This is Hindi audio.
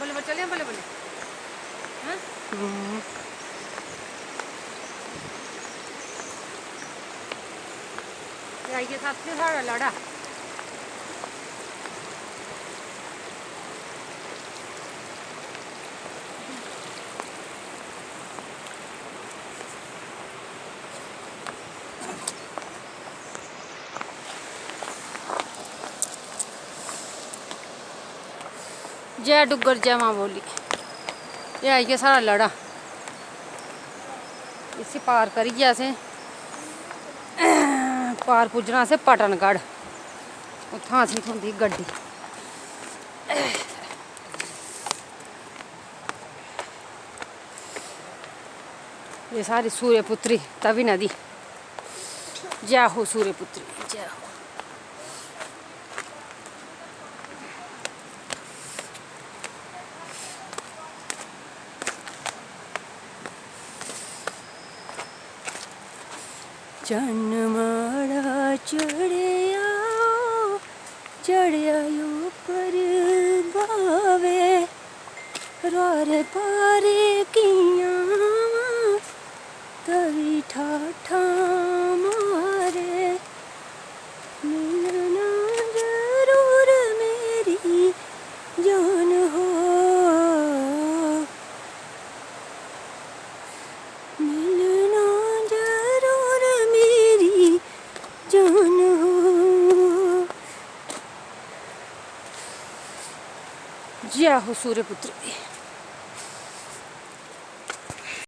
बोले बोले चले बोले बोले हाँ आई के साथ में सारा लड़ा जय डुगर जय माँ बोली। ये आई के सारा लड़ा इसी पार करिए असें पार पुज्जना असें पटनगढ़ उत्थां असें थ्होंदी गड्डी। ये सारी सूर्यपुत्री तवी नदी। जय हो सूर्यपुत्री जय हो। चन्नमाड़ा चढ़िया पर बावे रोरे पारे किया तवी ठाठा मारे मिलना जरूर मेरी जान हो मिलना जरूर मेरी जान हो। जय हो सूर्यपुत्री।